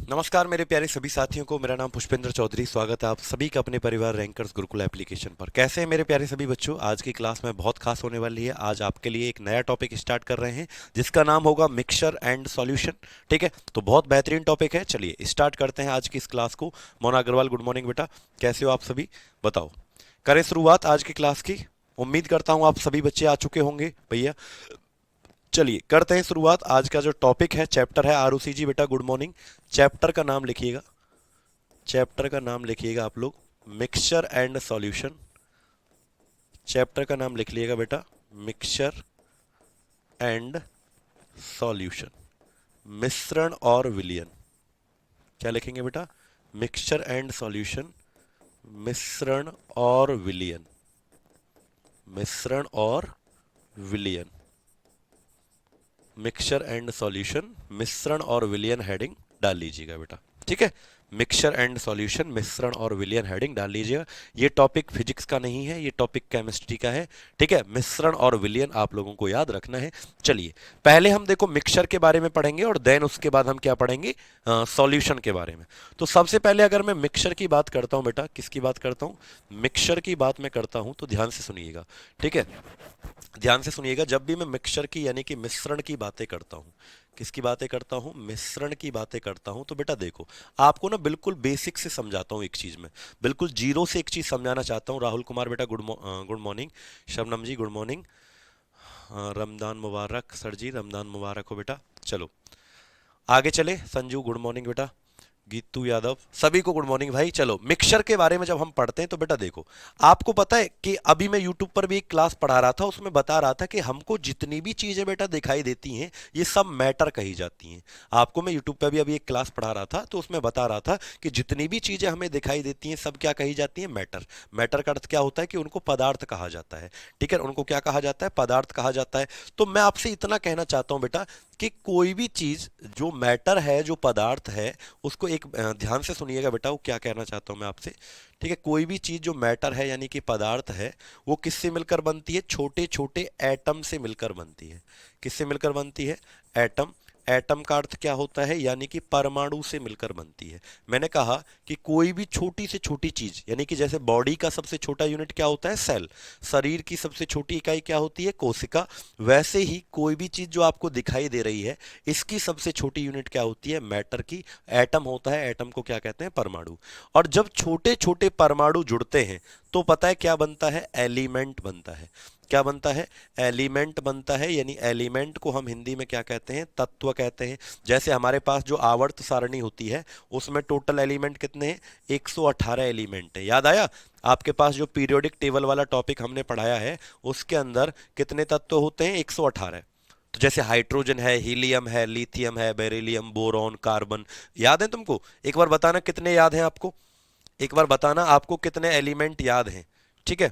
नमस्कार मेरे प्यारे सभी साथियों को। मेरा नाम पुष्पेंद्र चौधरी। स्वागत है आप सभी का अपने परिवार रैंकर्स गुरुकुल एप्लीकेशन पर। कैसे हैं मेरे प्यारे सभी बच्चों? आज की क्लास में बहुत खास होने वाली है। आज आपके लिए एक नया टॉपिक स्टार्ट कर रहे हैं जिसका नाम होगा मिक्सचर एंड सॉल्यूशन। ठीक है, तो बहुत बेहतरीन टॉपिक है। चलिए स्टार्ट करते हैं आज की इस क्लास को। मोना अग्रवाल, गुड मॉर्निंग बेटा, कैसे हो आप सभी? बताओ, करें शुरुआत आज की क्लास की। उम्मीद करता हूँ आप सभी बच्चे आ चुके होंगे भैया। चलिए करते हैं शुरुआत। आज का जो टॉपिक है, चैप्टर है आरुषि जी बेटा, गुड मॉर्निंग। चैप्टर का नाम लिखिएगा, चैप्टर का नाम लिखिएगा आप लोग, मिक्सचर एंड सॉल्यूशन। चैप्टर का नाम लिख लिएगा बेटा, मिक्सचर एंड सॉल्यूशन, मिश्रण और विलयन। क्या लिखेंगे बेटा? मिक्सचर एंड सॉल्यूशन, मिश्रण और विलयन, मिश्रण और विलयन, मिक्सचर एंड सॉल्यूशन, मिश्रण और विलयन हेडिंग डाल लीजिएगा बेटा। ठीक है, मिक्सचर एंड सॉल्यूशन, मिश्रण और विलयन हेडिंग डाल लीजिएगा। ये टॉपिक फिजिक्स का नहीं है, ये टॉपिक केमिस्ट्री का है। ठीक है, मिश्रण और विलयन आप लोगों को याद रखना है। चलिए पहले हम देखो मिक्सचर के बारे में पढ़ेंगे और देन उसके बाद हम क्या पढ़ेंगे, सॉल्यूशन के बारे में। तो सबसे पहले अगर मैं मिक्सचर की बात करता हूं बेटा, किसकी बात करता हूं? मिक्सचर की बात मैं करता हूं, तो ध्यान से सुनिएगा। ठीक है, ध्यान से सुनिएगा। जब भी मैं मिक्सचर की यानी कि मिश्रण की बातें करता हूं, किसकी बातें करता हूं? मिश्रण की बातें करता हूं। तो बेटा देखो, आपको ना बिल्कुल बेसिक से समझाता हूं एक चीज में, बिल्कुल जीरो से एक चीज समझाना चाहता हूं। राहुल कुमार बेटा, गुड मॉर्निंग। शबनम जी, गुड मॉर्निंग। रमदान मुबारक सर जी, रमदान मुबारक हो बेटा। चलो आगे चले। संजू, गुड मॉर्निंग बेटा। गीतू यादव, सभी को गुड मॉर्निंग भाई। चलो मिक्सचर के बारे में जब हम पढ़ते हैं तो बेटा देखो, आपको पता है कि अभी मैं यूट्यूब पर भी एक क्लास पढ़ा रहा था, उसमें बता रहा था कि हमको जितनी भी चीजें बेटा दिखाई देती हैं ये सब मैटर कही जाती हैं। आपको मैं यूट्यूब पर भी अभी एक क्लास पढ़ा रहा था, तो उसमें बता रहा था कि जितनी भी चीजें हमें दिखाई देती हैं सब क्या कही जाती हैं? मैटर। मैटर का अर्थ क्या होता है कि उनको पदार्थ कहा जाता है। ठीक है, उनको क्या कहा जाता है? पदार्थ कहा जाता है। तो मैं आपसे इतना कहना चाहता हूं बेटा कि कोई भी चीज जो मैटर है, जो पदार्थ है, उसको एक ध्यान से सुनिएगा बेटा, वो क्या कहना चाहता हूं मैं आपसे। ठीक है, कोई भी चीज जो मैटर है यानी कि पदार्थ है, वो किससे मिलकर बनती है? छोटे छोटे एटम से मिलकर बनती है। किससे मिलकर बनती है? एटम। एटम का अर्थ क्या होता है? यानी कि परमाणु से मिलकर बनती है। मैंने कहा कि कोई भी छोटी से छोटी चीज, यानी कि जैसे बॉडी का सबसे छोटा यूनिट क्या होता है? सेल। शरीर की सबसे छोटी इकाई क्या होती है? कोशिका। वैसे ही कोई भी चीज जो आपको दिखाई दे रही है, इसकी सबसे छोटी यूनिट क्या होती है? मैटर की। एटम होता है, एटम को क्या कहते हैं? परमाणु। और जब छोटे छोटे परमाणु जुड़ते हैं तो पता है क्या बनता है? एलिमेंट बनता है। क्या बनता है? एलिमेंट बनता है। यानी एलिमेंट को हम हिंदी में क्या कहते हैं? तत्व कहते हैं। जैसे हमारे पास जो आवर्त सारणी होती है, उसमें टोटल एलिमेंट कितने हैं? 118 एलिमेंट है। याद आया? आपके पास जो पीरियोडिक टेबल वाला टॉपिक हमने पढ़ाया है, उसके अंदर कितने तत्व होते हैं? 118। तो जैसे हाइड्रोजन है, हीलियम है, लिथियम है, बेरिलियम, बोरॉन, कार्बन। याद है तुमको? एक बार बताना कितने याद हैं आपको। एक बार बताना आपको कितने एलिमेंट याद हैं। ठीक है,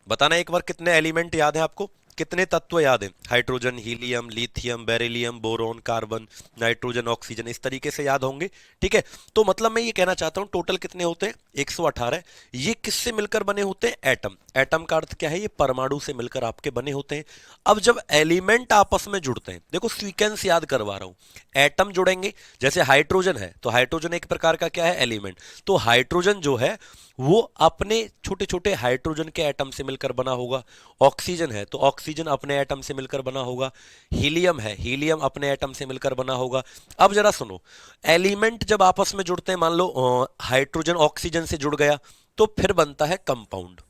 बताना एक बार कितने एलिमेंट याद हैं आपको, कितने तत्व याद हैं? Hydrogen, helium, lithium, beryllium, boron, carbon, nitrogen, oxygen, इस तरीके से याद होंगे। ठीक है, तो मतलब मैं ये कहना चाहता हूं टोटल कितने होते हैं? 118। ये किससे मिलकर बने होते हैं? एटम। एटम का अर्थ क्या है? ये परमाणु से मिलकर आपके बने होते हैं। अब जब एलिमेंट आपस में जुड़ते हैं, देखो सीक्वेंस याद करवा रहा हूं। एटम जुड़ेंगे, जैसे हाइड्रोजन है तो हाइड्रोजन एक प्रकार का क्या है? एलिमेंट। तो हाइड्रोजन जो है वो अपने छोटे छोटे हाइड्रोजन के एटम से मिलकर बना होगा। ऑक्सीजन है तो ऑक्सीजन अपने एटम से मिलकर बना होगा। हीलियम है, हीलियम अपने एटम से मिलकर बना होगा। अब जरा सुनो, एलिमेंट जब आपस में जुड़ते हैं, मान लो हाइड्रोजन ऑक्सीजन से जुड़ गया, तो फिर बनता है कंपाउंड।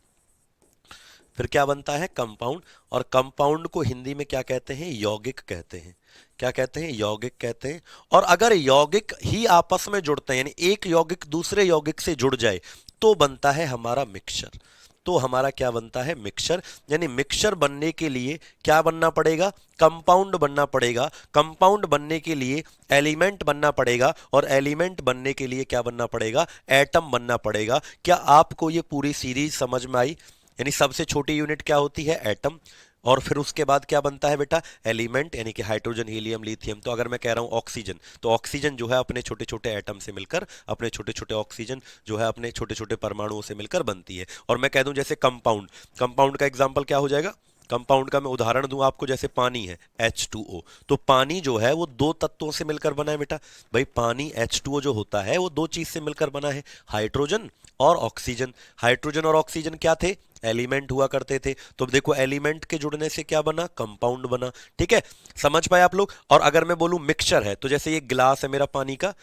फिर क्या बनता है? कंपाउंड। और कंपाउंड को हिंदी में क्या कहते हैं? यौगिक कहते हैं। क्या कहते हैं? यौगिक कहते हैं। और अगर यौगिक ही आपस में जुड़ते हैं, यानी एक यौगिक दूसरे यौगिक से जुड़ जाए, तो बनता है हमारा मिक्सचर। तो हमारा क्या बनता है? मिक्सचर। यानी मिक्सचर बनने के लिए क्या बनना पड़ेगा? कंपाउंड बनना पड़ेगा। कंपाउंड बनने के लिए एलिमेंट बनना पड़ेगा। और एलिमेंट बनने के लिए क्या बनना पड़ेगा? एटम बनना पड़ेगा। क्या आपको ये पूरी सीरीज समझ में आई? यानी सबसे छोटी यूनिट क्या होती है? एटम। और फिर उसके बाद क्या बनता है बेटा? एलिमेंट, यानी कि हाइड्रोजन, हीलियम, लिथियम। तो अगर मैं कह रहा हूं ऑक्सीजन, तो ऑक्सीजन जो है अपने छोटे छोटे एटम से मिलकर, अपने छोटे छोटे ऑक्सीजन जो है अपने छोटे छोटे परमाणुओं से मिलकर बनती है। और मैं कह दूं जैसे कंपाउंड, कंपाउंड का एग्जांपल क्या हो जाएगा? कंपाउंड का मैं उदाहरण दूं आपको, जैसे पानी है H2O, तो पानी जो है वो दो तत्वों से मिलकर बना है बेटा। भाई पानी H2O जो होता है वो दो चीज से मिलकर बना है, हाइड्रोजन और ऑक्सीजन। हाइड्रोजन और ऑक्सीजन क्या थे, एलिमेंट हुआ करते थे। तो देखो एलिमेंट के जुड़ने से क्या बना, कंपाउंड बना। ठीक है, समझ पाए आप लोग। और अगर मैं बोलूं मिक्सचर है, तो जैसे ये गिलास है मेरा पानी का,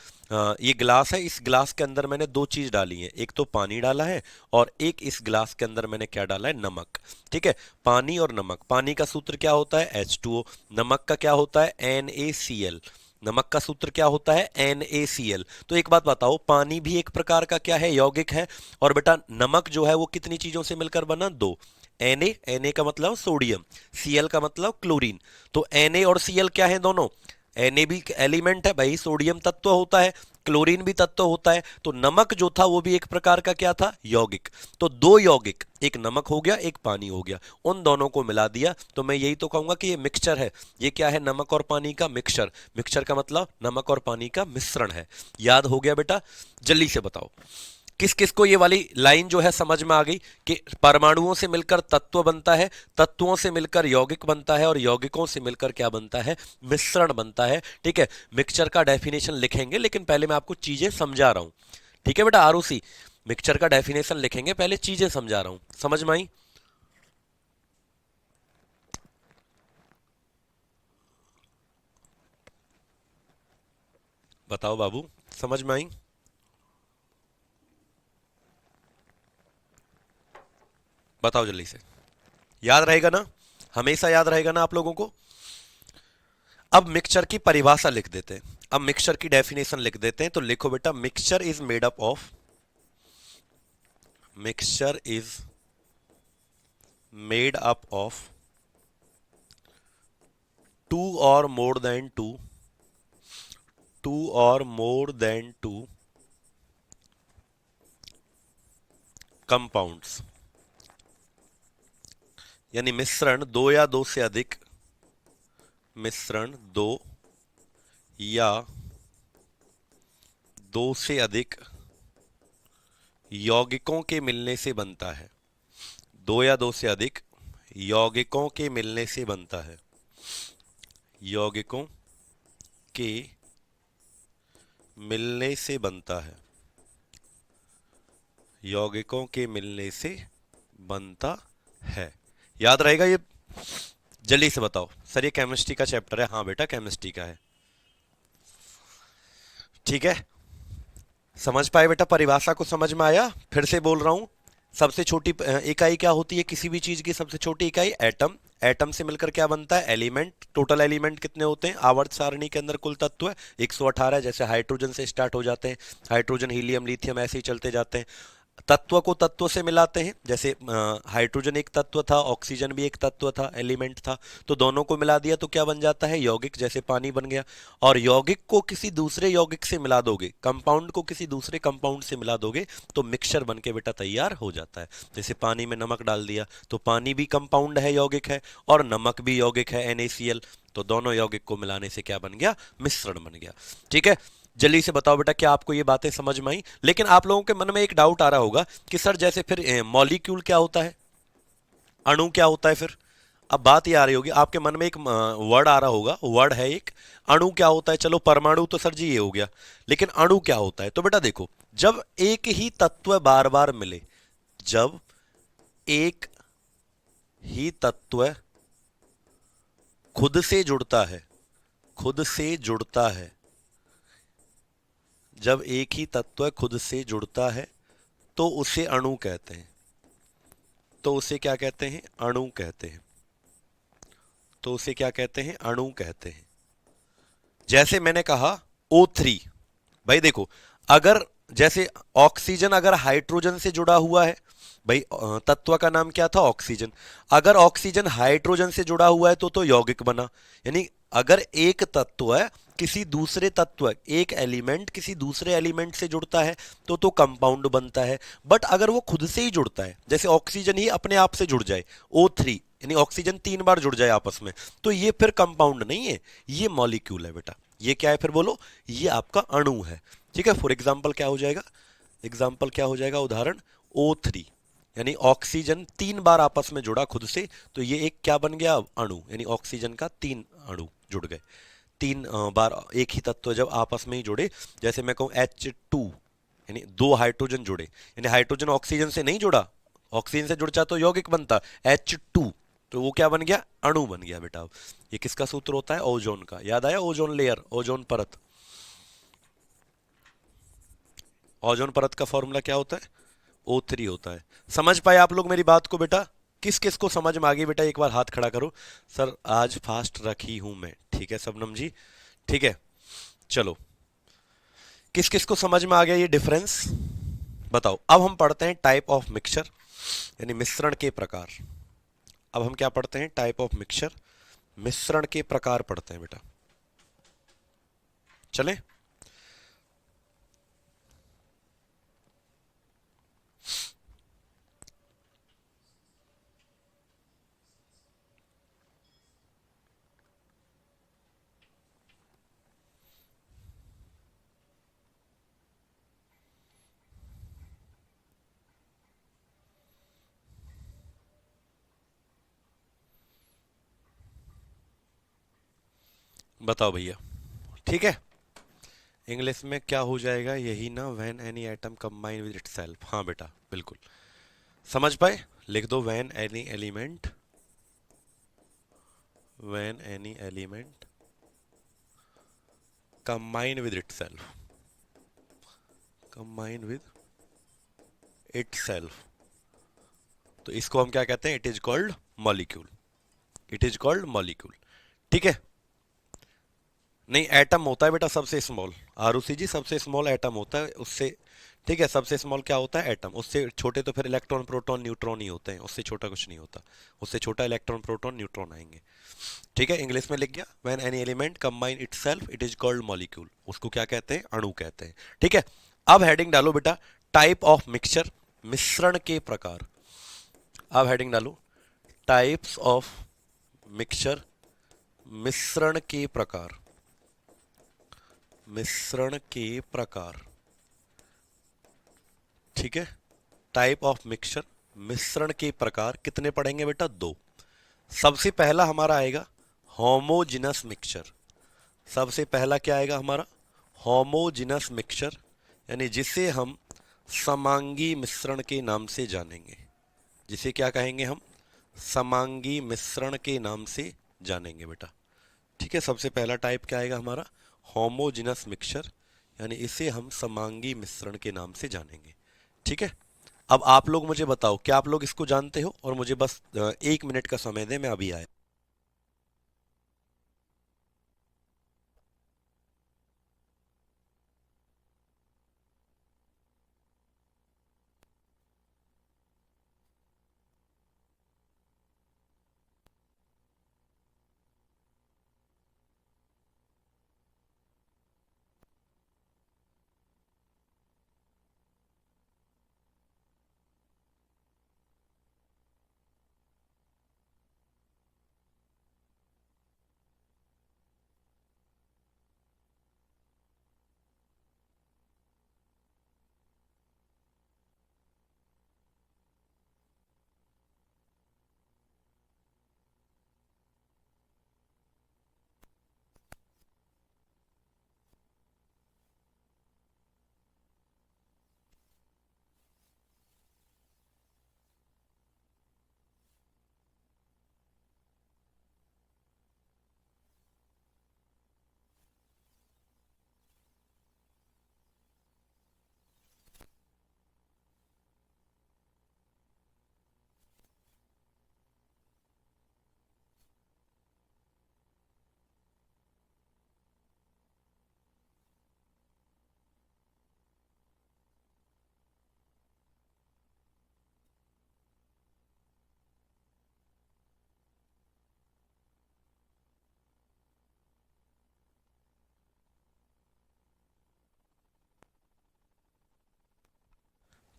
ये गिलास है, इस गिलास के अंदर मैंने दो चीज डाली है, एक तो पानी डाला है और एक इस गिलास के अंदर मैंने क्या डाला है, नमक। ठीक है, पानी और नमक। पानी का सूत्र क्या होता है, H2O। नमक का क्या होता है, NaCl। नमक का सूत्र क्या होता है, NaCl। तो एक बात बताओ, पानी भी एक प्रकार का क्या है, यौगिक है। और बेटा नमक जो है वो कितनी चीजों से मिलकर बना, दो। Na का मतलब सोडियम, Cl का मतलब क्लोरीन। तो Na और Cl क्या है दोनों, Na भी एलिमेंट है भाई, सोडियम तत्व होता है, क्लोरीन भी तत्व होता है। तो नमक जो था वो भी एक प्रकार का क्या था, यौगिक। तो दो यौगिक, एक नमक हो गया एक पानी हो गया, उन दोनों को मिला दिया तो मैं यही तो कहूंगा कि ये मिक्सचर है। ये क्या है, नमक और पानी का मिक्सचर। मिक्सचर का मतलब नमक और पानी का मिश्रण है। याद हो गया बेटा, जल्दी से बताओ किस किस को ये वाली लाइन जो है समझ में आ गई कि परमाणुओं से मिलकर तत्व बनता है, तत्वों से मिलकर यौगिक बनता है और यौगिकों से मिलकर क्या बनता है, मिश्रण बनता है। ठीक है, मिक्सचर का डेफिनेशन लिखेंगे लेकिन पहले मैं आपको चीजें समझा रहा हूं। ठीक है बेटा, आरुषि मिक्सचर का डेफिनेशन लिखेंगे, पहले चीजें समझा रहा हूं, समझ में आई। बताओ बाबू, समझ में आई। बताओ जल्दी से, याद रहेगा ना, हमेशा याद रहेगा ना आप लोगों को। अब मिक्सचर की परिभाषा लिख देते हैं, अब मिक्सचर की डेफिनेशन लिख देते हैं। तो लिखो बेटा, mixture is made up of, mixture is made up of two or more then to, to or more then two compounds. यानी मिश्रण दो या दो से अधिक, मिश्रण दो या दो से अधिक यौगिकों के मिलने से बनता है। दो या दो से अधिक यौगिकों के मिलने से बनता है, यौगिकों के मिलने से बनता है, यौगिकों के मिलने से बनता है। याद रहेगा ये, जल्दी से बताओ सर, ये केमिस्ट्री का चैप्टर है। हाँ बेटा केमिस्ट्री का है। ठीक है, समझ पाए बेटा, परिभाषा को समझ में आया। फिर से बोल रहा हूं, सबसे छोटी इकाई क्या होती है किसी भी चीज की, सबसे छोटी इकाई एटम। एटम से मिलकर क्या बनता है, एलिमेंट। टोटल एलिमेंट कितने होते हैं, आवर्त सारणी के अंदर कुल तत्व है 118। जैसे हाइड्रोजन से स्टार्ट हो जाते हैं, हाइड्रोजन हीलियम लिथियम ऐसे ही चलते जाते हैं। तत्व को तत्व से मिलाते हैं, जैसे हाइड्रोजन एक तत्व था, ऑक्सीजन भी एक तत्व था, एलिमेंट था। तो दोनों को मिला दिया तो क्या बन जाता है, यौगिक, जैसे पानी बन गया। और यौगिक को किसी दूसरे यौगिक से मिला दोगे, कंपाउंड को किसी दूसरे कंपाउंड से मिला दोगे तो मिक्सचर बन के बेटा तैयार हो जाता है। जैसे पानी में नमक डाल दिया तो पानी भी कंपाउंड है, यौगिक है, और नमक भी यौगिक है, NaCl। तो दोनों यौगिक को मिलाने से क्या बन गया, मिश्रण बन गया। ठीक है, जल्दी से बताओ बेटा, क्या आपको ये बातें समझ में आई। लेकिन आप लोगों के मन में एक डाउट आ रहा होगा कि सर जैसे फिर मॉलिक्यूल क्या होता है, अणु क्या होता है फिर। अब बात ये आ रही होगी आपके मन में, एक वर्ड आ रहा होगा, वर्ड है एक, अणु क्या होता है। चलो परमाणु तो सर जी ये हो गया, लेकिन अणु क्या होता है। तो बेटा देखो, जब एक ही तत्व बार बार मिले, जब एक ही तत्व खुद से जुड़ता है, खुद से जुड़ता है, जब एक ही तत्व खुद से जुड़ता है तो उसे अणु कहते हैं। तो उसे क्या कहते हैं, अणु कहते हैं। तो उसे क्या कहते हैं, अणु कहते हैं। जैसे मैंने कहा O3, भाई देखो, अगर जैसे ऑक्सीजन अगर हाइड्रोजन से जुड़ा हुआ है, भाई तत्व का नाम क्या था, ऑक्सीजन। अगर ऑक्सीजन हाइड्रोजन से जुड़ा हुआ है तो यौगिक बना। यानी अगर एक तत्व है किसी दूसरे तत्व, एक एलिमेंट किसी दूसरे एलिमेंट से जुड़ता है तो कंपाउंड बनता है। बट अगर वो खुद से ही जुड़ता है, जैसे ऑक्सीजन ही अपने आप से जुड़ जाए, O3, यानी ऑक्सीजन 3 बार जुड़ जाए आपस में, तो ये फिर कंपाउंड नहीं है, ये मॉलिक्यूल है बेटा। ये क्या है फिर बोलो, ये आपका अणु है। ठीक है, फॉर एग्जाम्पल क्या हो जाएगा, एग्जाम्पल क्या हो जाएगा, उदाहरण O3। यानी ऑक्सीजन 3 बार आपस में जुड़ा खुद से, तो ये एक क्या बन गया, अणु, यानी ऑक्सीजन का 3 अणु जुड़ गए। 3 बार एक ही तत्व जब आपस में ही जुड़े, जैसे मैं कहूँ H2, यानी 2 हाइड्रोजन जुड़े, यानी हाइड्रोजन ऑक्सीजन से नहीं जुड़ा, ऑक्सीजन से जुड़ जाता तो यौगिक बनता H2, तो वो क्या बन गया, अणु बन गया बेटा। ये किसका सूत्र होता है, ओजोन का। याद आया, ओजोन लेयर, ओजोन परत। ओजोन परत का फॉर्मूला क्या होता है, O3 होता है। समझ पाए आप लोग मेरी बात को बेटा? किस किस को समझ में आ गई बेटा, एक बार हाथ खड़ा करो। सर आज फास्ट रखी हूं मैं, ठीक है सबनम जी, ठीक है। चलो, किस किस को समझ में आ गया ये डिफरेंस, बताओ। अब हम पढ़ते हैं टाइप ऑफ मिक्सचर, यानी मिश्रण के प्रकार। अब हम क्या पढ़ते हैं, टाइप ऑफ मिक्सचर, मिश्रण के प्रकार पढ़ते हैं बेटा। चले, बताओ भैया, ठीक है। इंग्लिश में क्या हो जाएगा, यही ना, when any atom combine with itself. हाँ बेटा बिल्कुल, समझ पाए, लिख दो, when any element, when any element combine with itself, combine with itself, तो इसको हम क्या कहते हैं, it is called molecule, it is called molecule, ठीक है। नहीं, एटम होता है बेटा सबसे स्मॉल, आरुषि जी सबसे स्मॉल एटम होता है उससे, ठीक है, सबसे स्मॉल क्या होता है, एटम। उससे छोटे तो फिर इलेक्ट्रॉन प्रोटॉन न्यूट्रॉन ही होते हैं, उससे छोटा कुछ नहीं होता, उससे छोटा इलेक्ट्रॉन प्रोटॉन न्यूट्रॉन आएंगे, ठीक है। इंग्लिश में लिख गया, when any element combine itself it is called molecule, उसको क्या कहते हैं, अणु कहते हैं, ठीक है। अब हेडिंग डालो बेटा, टाइप ऑफ मिक्सचर, मिश्रण के प्रकार। अब हेडिंग डालो, टाइप्स ऑफ मिक्सचर, मिश्रण के प्रकार, मिश्रण के प्रकार, ठीक है। टाइप ऑफ मिक्सचर, मिश्रण के प्रकार कितने पढ़ेंगे बेटा, 2। सबसे पहला हमारा आएगा होमोजिनस मिक्सचर। सबसे पहला क्या आएगा हमारा, होमोजिनस मिक्सचर, यानी जिसे हम समांगी मिश्रण के नाम से जानेंगे, जिसे क्या कहेंगे हम, समांगी मिश्रण के नाम से जानेंगे बेटा, ठीक है। सबसे पहला टाइप क्या आएगा हमारा, होमोजिनस मिक्सचर, यानी इसे हम समांगी मिश्रण के नाम से जानेंगे, ठीक है। अब आप लोग मुझे बताओ, क्या आप लोग इसको जानते हो, और मुझे बस 1 मिनट का समय दें, मैं अभी आया।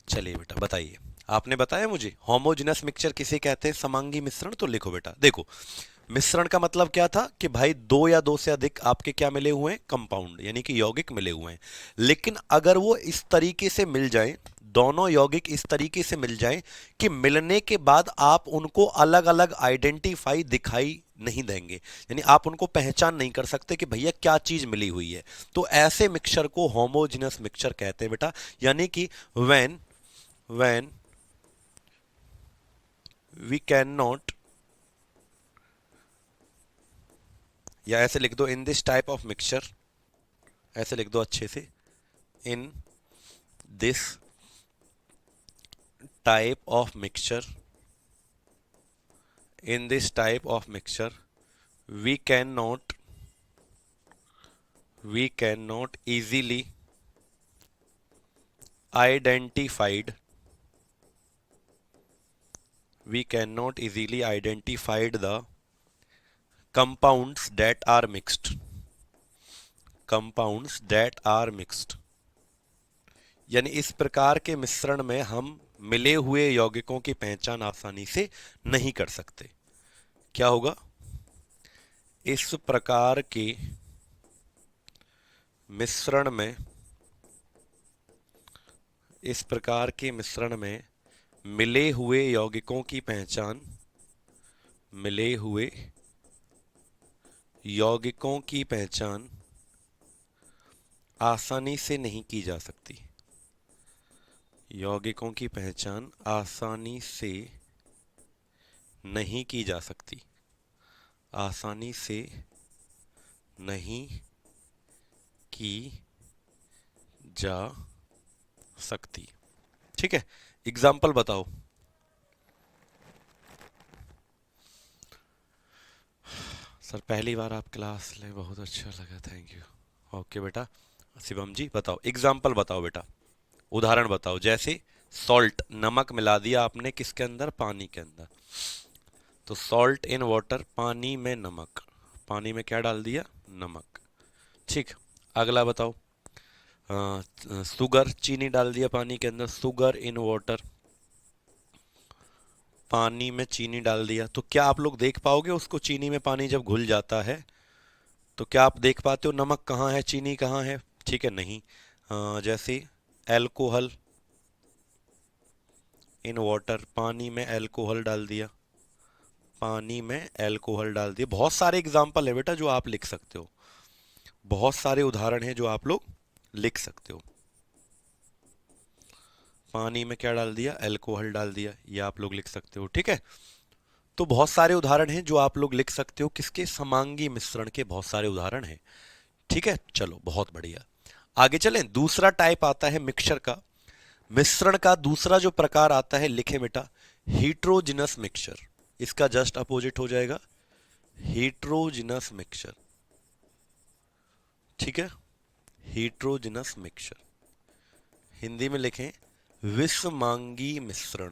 चलिए बेटा बताइए, आपने बताया मुझे होमोजिनस मिक्सचर किसे कहते हैं, समांगी मिश्रण, तो लिखो बेटा, देखो, मिश्रण का मतलब क्या था कि भाई दो या दो से अधिक आपके क्या मिले हुए हैं, कंपाउंड यानी कि यौगिक मिले हुए हैं। लेकिन अगर वो इस तरीके से मिल जाएं, दोनों यौगिक इस तरीके से मिल जाएं कि मिलने के बाद आप उनको अलग अलग आइडेंटिफाई दिखाई नहीं देंगे, यानी आप उनको पहचान नहीं कर सकते कि भैया क्या चीज मिली हुई है, तो ऐसे मिक्सचर को होमोजेनस मिक्सचर कहते हैं बेटा। यानी कि when when we can not, या ऐसे लिख दो in this type of mixture, ऐसे लिख दो अच्छे से, in this type of mixture, in this type of mixture we cannot easily identified the compounds that are mixed, यानी इस प्रकार के मिश्रण में हम मिले हुए यौगिकों की पहचान आसानी से नहीं कर सकते। क्या होगा, इस प्रकार के मिश्रण में मिले हुए यौगिकों की पहचान आसानी से नहीं की जा सकती, यौगिकों की पहचान आसानी से नहीं की जा सकती, आसानी से नहीं की जा सकती। ठीक है, एग्जाम्पल बताओ। सर पहली बार आप क्लास ले, बहुत अच्छा लगा, थैंक यू। ओके बेटा, शिवम जी बताओ, एग्जाम्पल बताओ बेटा, उदाहरण बताओ। जैसे सॉल्ट, नमक मिला दिया आपने किसके अंदर, पानी के अंदर, तो सॉल्ट इन वाटर, पानी में नमक, पानी में क्या डाल दिया, नमक। ठीक, अगला बताओ। शुगर, चीनी डाल दिया पानी के अंदर, शुगर इन वाटर, पानी में चीनी डाल दिया, तो क्या आप लोग देख पाओगे उसको, चीनी में पानी जब घुल जाता है तो क्या आप देख पाते हो नमक कहाँ है, चीनी कहाँ है? ठीक है, नहीं। जैसे एल्कोहल इन वाटर, पानी में एल्कोहल डाल दिया, पानी में एल्कोहल डाल दिया। बहुत सारे एग्जाम्पल है बेटा जो आप लिख सकते हो, बहुत सारे उदाहरण हैं जो आप लोग लिख सकते हो। पानी में क्या डाल दिया, एल्कोहल डाल दिया, ये आप लोग लिख सकते हो। ठीक है, तो बहुत सारे उदाहरण हैं जो आप लोग लिख सकते हो, किसके, समांगी मिश्रण के बहुत सारे उदाहरण हैं। ठीक है, चलो बहुत बढ़िया, आगे चलें। दूसरा टाइप आता है मिक्सचर का, मिश्रण का दूसरा जो प्रकार आता है, लिखे बेटा, हीट्रोजिनस मिक्सचर। इसका जस्ट अपोजिट हो जाएगा हीट्रोजिनस मिक्सचर। ठीक है, हीट्रोजिनस मिक्सचर, हिंदी में लिखें विषमांगी मिश्रण।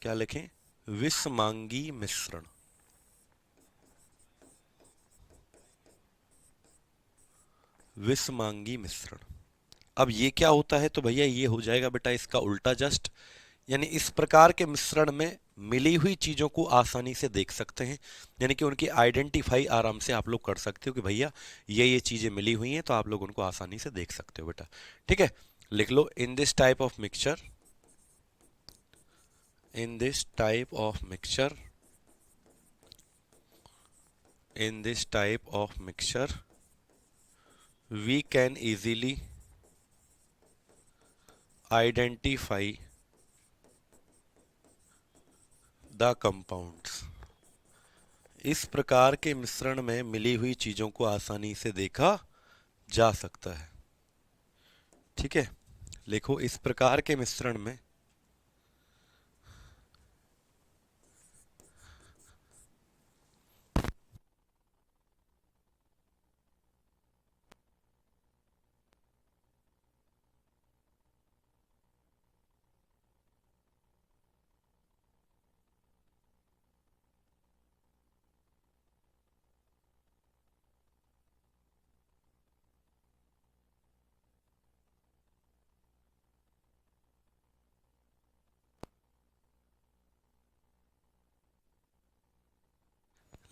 क्या लिखें, विषमांगी मिश्रण। विषमांगी मिश्रण। अब ये क्या होता है, तो भैया ये हो जाएगा बेटा इसका उल्टा जस्ट, यानी इस प्रकार के मिश्रण में मिली हुई चीजों को आसानी से देख सकते हैं, यानी कि उनकी आइडेंटिफाई आराम से आप लोग कर सकते हो कि भैया ये चीजें मिली हुई हैं, तो आप लोग उनको आसानी से देख सकते हो बेटा। ठीक है, लिख लो, in this type of mixture, in this type of mixture, in this type of mixture we can easily identify the compounds। इस प्रकार के मिश्रण में मिली हुई चीजों को आसानी से देखा जा सकता है। ठीक है, लिखो, इस प्रकार के मिश्रण में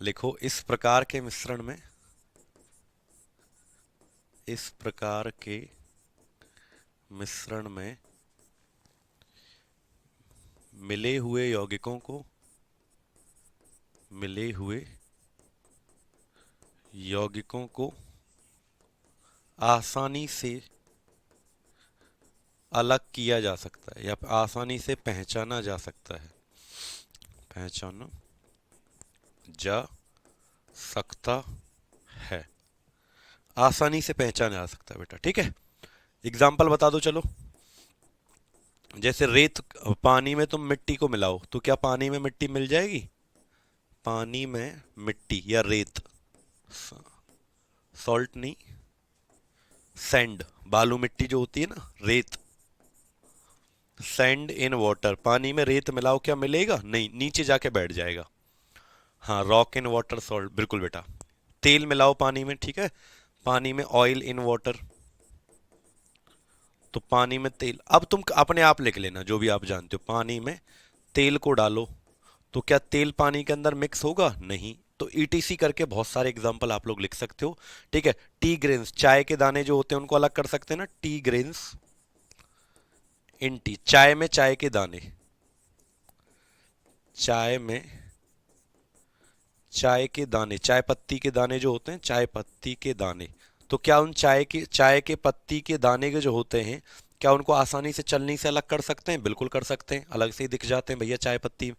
लिखो इस प्रकार के मिश्रण में, इस प्रकार के मिश्रण में मिले हुए यौगिकों को, मिले हुए यौगिकों को आसानी से अलग किया जा सकता है या आसानी से पहचाना जा सकता है, पहचाना जा सकता है, आसानी से पहचाना जा सकता है बेटा। ठीक है, एग्जाम्पल बता दो चलो। जैसे रेत, पानी में तुम मिट्टी को मिलाओ तो क्या पानी में मिट्टी मिल जाएगी? पानी में मिट्टी या रेत, सॉल्ट नहीं, सैंड, बालू मिट्टी जो होती है ना, रेत, सैंड इन वाटर, पानी में रेत मिलाओ क्या मिलेगा? नहीं, नीचे जाके बैठ जाएगा। हाँ, रॉक इन वाटर सॉल्ट, बिल्कुल बेटा। तेल मिलाओ पानी में, ठीक है, पानी में ऑयल इन वाटर, तो पानी में तेल। अब तुम अपने आप लिख लेना जो भी आप जानते हो, पानी में तेल को डालो तो क्या तेल पानी के अंदर मिक्स होगा? नहीं। तो ईटीसी करके बहुत सारे एग्जांपल आप लोग लिख सकते हो। ठीक है, टी ग्रेन्स, चाय के दाने जो होते हैं उनको अलग कर सकते हैं ना, टी ग्रेन्स इन टी, चाय में चाय के दाने, चाय में चाय के दाने, चाय पत्ती के दाने जो होते हैं, चाय पत्ती के दाने, तो क्या उन चाय के पत्ती के दाने के जो होते हैं, क्या उनको आसानी से चलनी से अलग कर सकते हैं? बिल्कुल कर सकते हैं, अलग से ही दिख जाते हैं भैया चाय पत्ती,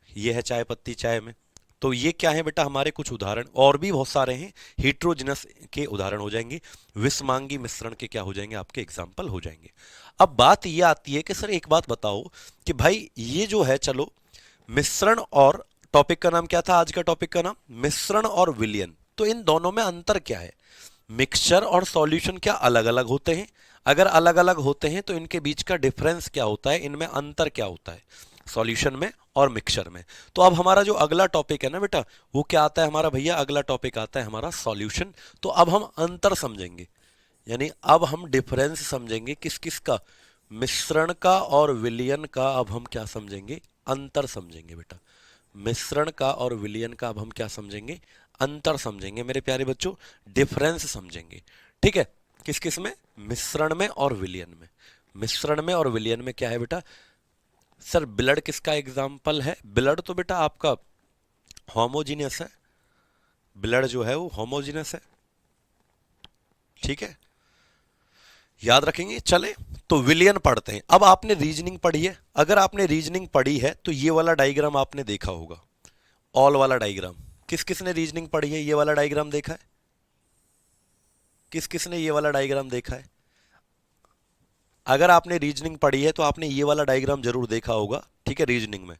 ये है चाय पत्ती चाय में। तो ये क्या है बेटा, हमारे कुछ उदाहरण, और भी बहुत सारे हैं, हीट्रोजिनस के उदाहरण हो जाएंगे, विषमांगी मिश्रण के क्या हो जाएंगे, आपके एग्जाम्पल हो जाएंगे। अब बात ये आती है कि सर एक बात बताओ कि भाई ये जो है, चलो मिश्रण और, टॉपिक का नाम क्या था आज का टॉपिक का नाम? मिश्रण और विलयन। तो इन दोनों में अंतर क्या है? मिक्सचर और सॉल्यूशन क्या अलग अलग होते हैं? अगर अलग अलग होते हैं तो इनके बीच का डिफरेंस क्या होता है, इनमें अंतर क्या होता है सॉल्यूशन में और मिक्सचर में? तो अब हमारा जो अगला टॉपिक है ना बेटा, वो क्या आता है हमारा भैया? अगला टॉपिक आता है हमारा सॉल्यूशन। तो अब हम अंतर समझेंगे, यानी अब हम डिफरेंस समझेंगे किस किस का, मिश्रण का और विलयन का। अब हम क्या समझेंगे? अंतर समझेंगे बेटा। मिश्रण का और विलयन का अब हम क्या समझेंगे? अंतर समझेंगे मेरे प्यारे बच्चों, डिफरेंस समझेंगे। ठीक है, किस किस में? मिश्रण में और विलयन में। मिश्रण में और विलयन में क्या है बेटा? सर ब्लड किसका एग्जाम्पल है? ब्लड तो बेटा आपका होमोजीनियस है, ब्लड जो है वो होमोजीनियस है। ठीक है, याद रखेंगे। चले तो विलयन पढ़ते हैं। अब आपने रीजनिंग पढ़ी है, अगर आपने रीजनिंग पढ़ी है तो ये वाला डायग्राम आपने देखा होगा, ऑल वाला डायग्राम। किस किस ने रीजनिंग पढ़ी है, ये वाला डायग्राम देखा है? किस किस ने ये वाला डायग्राम देखा है? अगर आपने रीजनिंग पढ़ी है तो आपने ये वाला डायग्राम जरूर देखा होगा। ठीक है, रीजनिंग में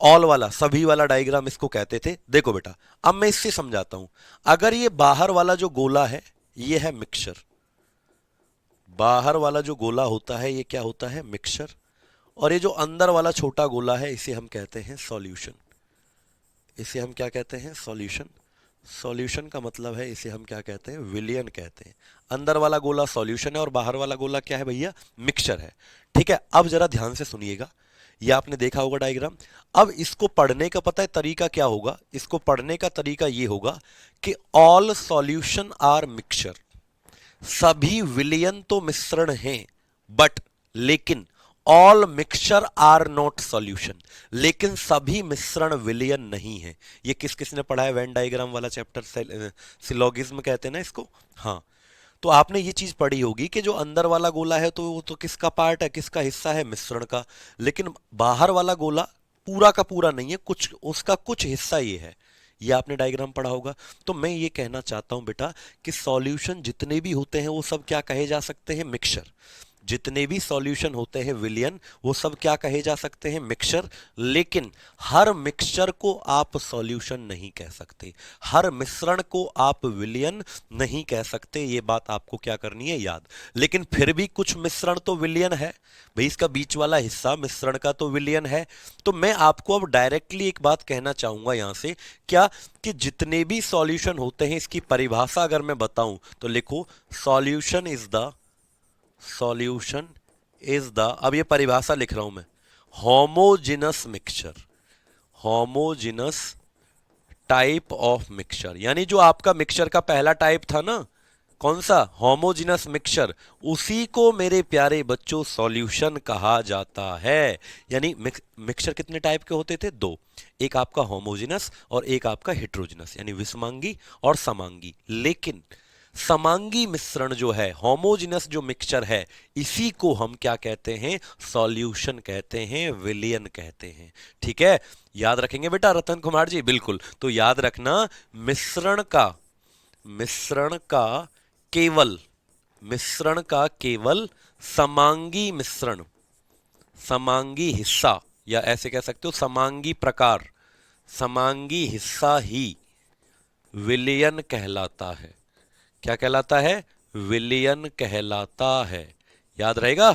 ऑल वाला, सभी वाला डायग्राम इसको कहते थे। देखो बेटा, अब मैं इससे समझाता हूं। अगर ये बाहर वाला जो गोला है ये है मिक्सचर, बाहर वाला जो गोला होता है ये क्या होता है? मिक्सचर। और ये जो अंदर वाला छोटा गोला है इसे हम कहते हैं सॉल्यूशन। इसे हम क्या कहते हैं? सॉल्यूशन। सॉल्यूशन का मतलब है, इसे हम क्या कहते हैं? विलयन कहते हैं। अंदर वाला गोला सॉल्यूशन है और बाहर वाला गोला क्या है भैया? मिक्सचर है। ठीक है, अब जरा ध्यान से सुनिएगा, ये आपने देखा होगा डायग्राम। अब इसको पढ़ने का पता है तरीका क्या होगा? इसको पढ़ने का तरीका ये होगा कि ऑल सॉल्यूशन आर मिक्सचर, सभी विलयन तो मिश्रण हैं, बट लेकिन all mixture are not solution, लेकिन सभी मिश्रण विलयन नहीं है। ये किस किसने पढ़ा है? वेन डायग्राम वाला चैप्टर, सिलोगिज्म कहते हैं ना इसको। हाँ, तो आपने ये चीज पढ़ी होगी कि जो अंदर वाला गोला है तो वो तो किसका पार्ट है, किसका हिस्सा है? मिश्रण का। लेकिन बाहर वाला गोला पूरा का पूरा नहीं है, कुछ उसका कुछ हिस्सा ये है। ये आपने डायग्राम पढ़ा होगा। तो मैं ये कहना चाहता हूं बेटा कि सॉल्यूशन जितने भी होते हैं वो सब क्या कहे जा सकते हैं? मिक्सचर। जितने भी सॉल्यूशन होते हैं विलियन, वो सब क्या कहे जा सकते हैं? मिक्सचर। लेकिन हर मिक्सचर को आप सॉल्यूशन नहीं कह सकते, हर मिश्रण को आप विलियन नहीं कह सकते। ये बात आपको क्या करनी है? याद। लेकिन फिर भी कुछ मिश्रण तो विलियन है भाई, इसका बीच वाला हिस्सा मिश्रण का तो विलियन है। तो मैं आपको अब डायरेक्टली एक बात कहना चाहूंगा यहां से, क्या कि जितने भी सॉल्यूशन होते हैं इसकी परिभाषा अगर मैं बताऊं तो लिखो, solution is the, solution is the, अब ये परिभाषा लिख रहा हूं मैं, homogeneous mixture, homogeneous type of mixture, यानी जो आपका मिक्सचर का पहला टाइप था ना, कौन सा, होमोजेनस मिक्सचर, उसी को मेरे प्यारे बच्चों सॉल्यूशन कहा जाता है। यानी मिक्सचर कितने टाइप के होते थे, दो, एक आपका होमोजेनस और एक आपका हेट्रोजेनस, यानी विषमांगी और समांगी। लेकिन समांगी मिश्रण जो है, होमोजेनस जो मिक्सचर है, इसी को हम क्या कहते हैं, सॉल्यूशन कहते हैं, विलियन कहते हैं। ठीक है, याद रखेंगे बेटा रतन कुमार जी, बिल्कुल। तो याद रखना, मिश्रण का मिश्रण का केवल मिश्रण का केवल समांगी मिश्रण, समांगी हिस्सा, या ऐसे कह सकते हो समांगी प्रकार, समांगी हिस्सा ही विलयन कहलाता है। क्या कहलाता है, विलयन कहलाता है। याद रहेगा।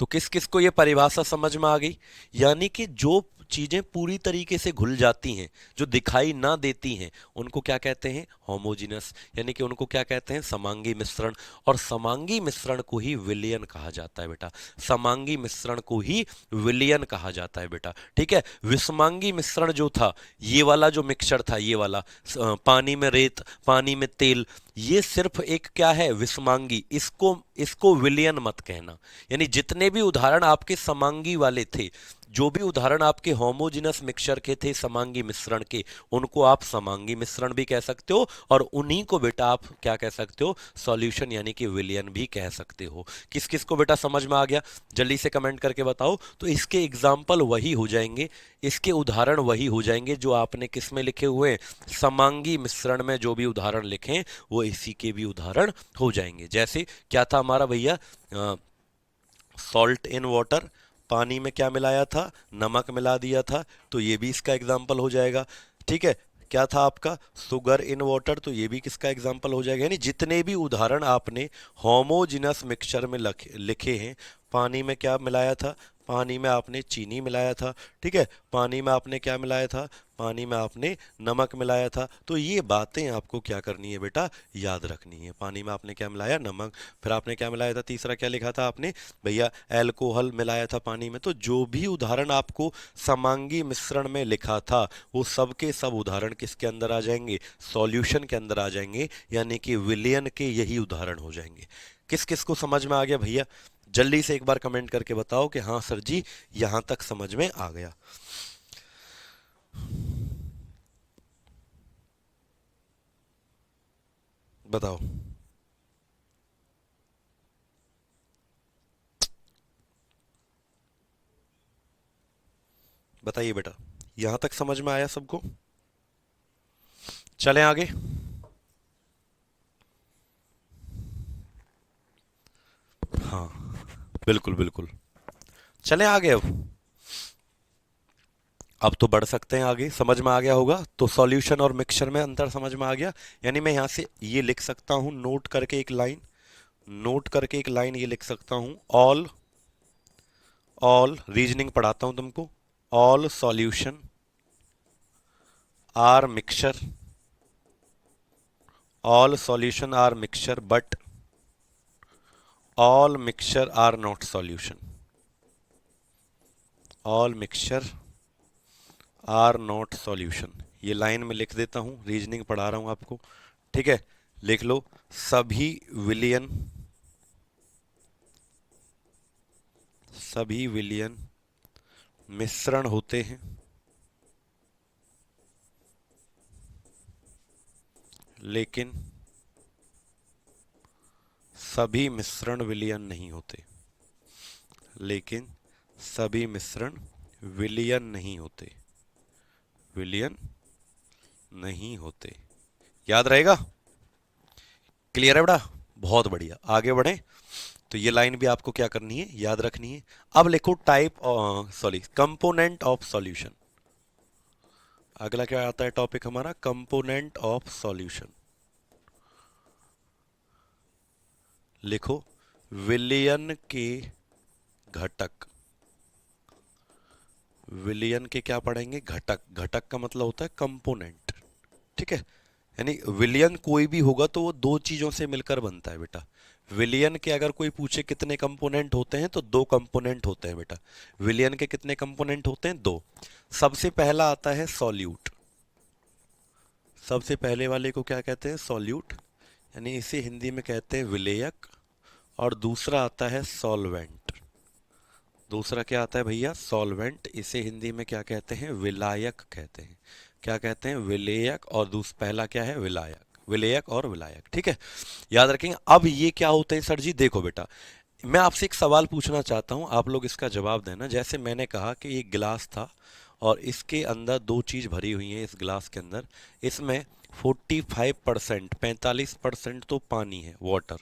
तो किस किस को यह परिभाषा समझ में आ गई, यानी कि जो चीजें पूरी तरीके से घुल जाती हैं, जो दिखाई ना देती हैं, उनको क्या कहते हैं, होमोजीनस, यानी कि उनको क्या कहते हैं, समांगी मिश्रण। और समांगी मिश्रण को ही विलयन कहा जाता है बेटा, समांगी मिश्रण को ही विलयन कहा जाता है बेटा। ठीक है, विषमांगी मिश्रण जो था, ये वाला जो मिक्सचर था, ये वाला पानी में रेत, पानी में तेल, ये सिर्फ एक क्या है, विषमांगी, इसको इसको विलयन मत कहना। यानी जितने भी उदाहरण आपके समांगी वाले थे, जो भी उदाहरण आपके होमोजेनस मिक्सचर के थे, समांगी मिश्रण के, उनको आप समांगी मिश्रण भी कह सकते हो, और उन्हीं को बेटा आप क्या कह सकते हो, सॉल्यूशन यानी कि विलयन भी कह सकते हो। किस किस को बेटा समझ में आ गया, जल्दी से कमेंट करके बताओ। तो इसके एग्जाम्पल वही हो जाएंगे, इसके उदाहरण वही हो जाएंगे जो आपने किस में लिखे हुए हैं, समांगी मिश्रण में जो भी उदाहरण लिखे वो इसी के भी उदाहरण हो जाएंगे। जैसे क्या था हमारा भैया, सॉल्ट इन वाटर, पानी में क्या मिलाया था, नमक मिला दिया था, तो ये भी इसका एग्जाम्पल हो जाएगा। ठीक है, क्या था आपका, सुगर इन वाटर, तो ये भी किसका एग्जाम्पल हो जाएगा। यानी जितने भी उदाहरण आपने होमोजिनस मिक्सचर में लिखे हैं, पानी में क्या मिलाया था, पानी में आपने चीनी मिलाया था। ठीक है, पानी में आपने क्या मिलाया था, पानी में आपने नमक मिलाया था। तो ये बातें आपको क्या करनी है बेटा, याद रखनी है। पानी में आपने क्या मिलाया, नमक, फिर आपने क्या मिलाया था, तीसरा क्या लिखा था आपने भैया, एल्कोहल मिलाया था पानी में। तो जो भी उदाहरण आपको समांगी मिश्रण में लिखा था, वो सब के सब उदाहरण किसके अंदर आ जाएंगे, सॉल्यूशन के अंदर आ जाएंगे, यानी कि विलयन के यही उदाहरण हो जाएंगे। किस किस को समझ में आ गया भैया, जल्दी से एक बार कमेंट करके बताओ कि हाँ सर जी यहां तक समझ में आ गया। बताओ, बताइए बेटा, यहां तक समझ में आया सबको, चलें आगे। हाँ, बिल्कुल बिल्कुल, चलें आगे। अब तो बढ़ सकते हैं आगे, समझ में आ गया होगा। तो सॉल्यूशन और मिक्सचर में अंतर समझ में आ गया। यानी मैं यहां से ये लिख सकता हूं, नोट करके एक लाइन, नोट करके एक लाइन ये लिख सकता हूं, ऑल ऑल रीजनिंग पढ़ाता हूं तुमको, all solution are mixture, all solution are mixture but all mixture are not solution, all mixture are not solution. ये लाइन में लिख देता हूं, रीजनिंग पढ़ा रहा हूं आपको। ठीक है, लिख लो, सभी विलियन, सभी विलियन मिश्रण होते हैं, लेकिन सभी मिश्रण विलियन नहीं होते, लेकिन सभी मिश्रण विलियन नहीं होते, विलियन नहीं होते। याद रहेगा, क्लियर है बेटा, बहुत बढ़िया, आगे बढ़े। तो ये लाइन भी आपको क्या करनी है, याद रखनी है। अब लिखो type, sorry, component of solution. अगला क्या आता है टॉपिक हमारा, कंपोनेंट ऑफ सॉल्यूशन। लिखो, विलयन के घटक, विलयन के क्या पढ़ेंगे, घटक, घटक का मतलब होता है कंपोनेंट। ठीक है, यानी विलयन कोई भी होगा तो वो दो चीजों से मिलकर बनता है बेटा। विलयन के अगर कोई पूछे कितने कंपोनेंट होते हैं, तो दो कंपोनेंट होते हैं बेटा। विलयन के कितने कंपोनेंट होते हैं, दो। सबसे पहला आता है सॉल्यूट, सबसे पहले वाले को क्या कहते हैं? सॉल्यूट, यानी इसे हिंदी में कहते हैं विलेयक। और दूसरा आता है सॉल्वेंट। दूसरा क्या आता है भैया? सॉल्वेंट। इसे हिंदी में क्या कहते हैं? विलायक कहते हैं। क्या कहते हैं? विलेयक। और पहला क्या है? विलायक। विलेयक और विलायक, ठीक है, याद रखेंगे। अब ये क्या होते हैं सर जी? देखो बेटा, मैं आपसे एक सवाल पूछना चाहता हूं, आप लोग इसका जवाब देना। जैसे मैंने कहा कि एक गिलास था और इसके अंदर दो चीज भरी हुई है। इस गिलास के अंदर, इसमें 45%, 45% तो पानी है, वाटर,